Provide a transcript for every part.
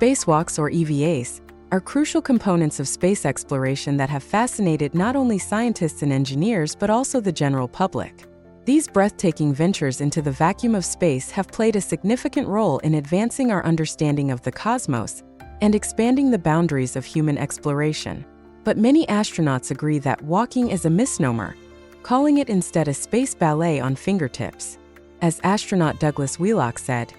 Spacewalks, or EVAs, are crucial components of space exploration that have fascinated not only scientists and engineers but also the general public. These breathtaking ventures into the vacuum of space have played a significant role in advancing our understanding of the cosmos and expanding the boundaries of human exploration. But many astronauts agree that walking is a misnomer, calling it instead a space ballet on fingertips. As astronaut Douglas Wheelock said,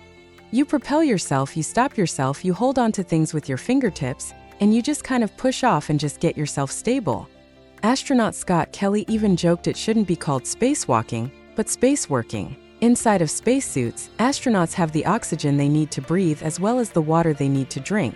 "You propel yourself, you stop yourself, you hold on to things with your fingertips, and you just kind of push off and just get yourself stable." Astronaut Scott Kelly even joked it shouldn't be called spacewalking, but spaceworking. Inside of spacesuits, astronauts have the oxygen they need to breathe as well as the water they need to drink.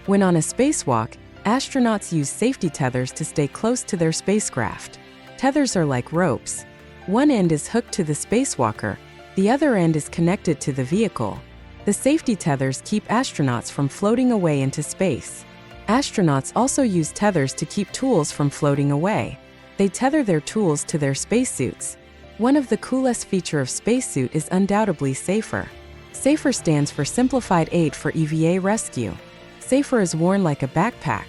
When on a spacewalk, astronauts use safety tethers to stay close to their spacecraft. Tethers are like ropes. One end is hooked to the spacewalker, the other end is connected to the vehicle. The safety tethers keep astronauts from floating away into space. Astronauts also use tethers to keep tools from floating away. They tether their tools to their spacesuits. One of the coolest features of spacesuit is undoubtedly SAFER. SAFER stands for Simplified Aid for EVA Rescue. SAFER is worn like a backpack.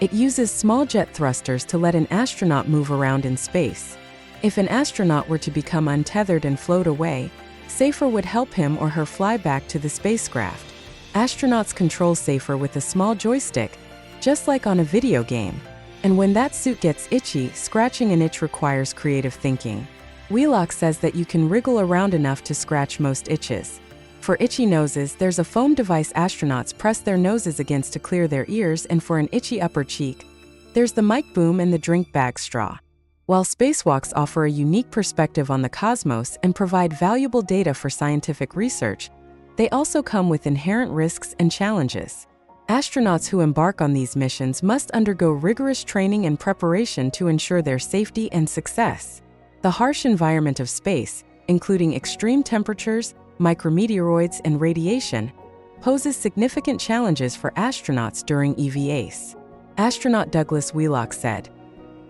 It uses small jet thrusters to let an astronaut move around in space. If an astronaut were to become untethered and float away, SAFER would help him or her fly back to the spacecraft. Astronauts control SAFER with a small joystick, just like on a video game. And when that suit gets itchy, scratching an itch requires creative thinking. Wheelock says that you can wriggle around enough to scratch most itches. For itchy noses, there's a foam device astronauts press their noses against to clear their ears, and for an itchy upper cheek, there's the mic boom and the drink bag straw. While spacewalks offer a unique perspective on the cosmos and provide valuable data for scientific research, they also come with inherent risks and challenges. Astronauts who embark on these missions must undergo rigorous training and preparation to ensure their safety and success. The harsh environment of space, including extreme temperatures, micrometeoroids, and radiation, poses significant challenges for astronauts during EVAs. Astronaut Douglas Wheelock said,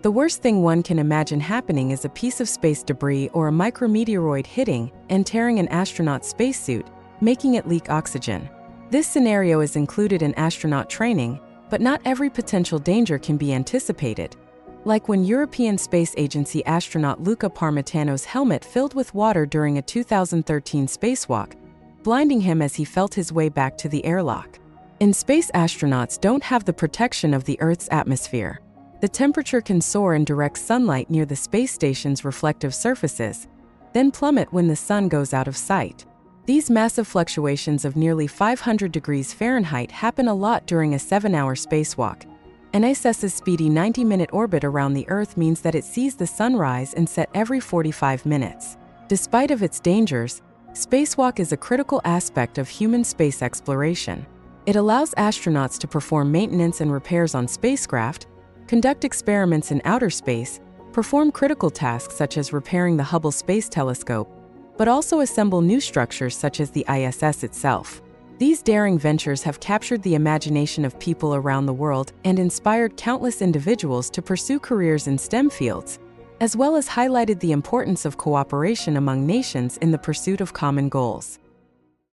"The worst thing one can imagine happening is a piece of space debris or a micrometeoroid hitting and tearing an astronaut's spacesuit, making it leak oxygen. This scenario is included in astronaut training, but not every potential danger can be anticipated. Like when European Space Agency astronaut Luca Parmitano's helmet filled with water during a 2013 spacewalk, blinding him as he felt his way back to the airlock. In space, astronauts don't have the protection of the Earth's atmosphere. The temperature can soar in direct sunlight near the space station's reflective surfaces, then plummet when the sun goes out of sight. These massive fluctuations of nearly 500 degrees Fahrenheit happen a lot during a 7-hour spacewalk. An ISS's speedy 90-minute orbit around the Earth means that it sees the sun rise and set every 45 minutes. Despite of its dangers, spacewalk is a critical aspect of human space exploration. It allows astronauts to perform maintenance and repairs on spacecraft, conduct experiments in outer space, perform critical tasks such as repairing the Hubble Space Telescope, but also assemble new structures such as the ISS itself. These daring ventures have captured the imagination of people around the world and inspired countless individuals to pursue careers in STEM fields, as well as highlighted the importance of cooperation among nations in the pursuit of common goals.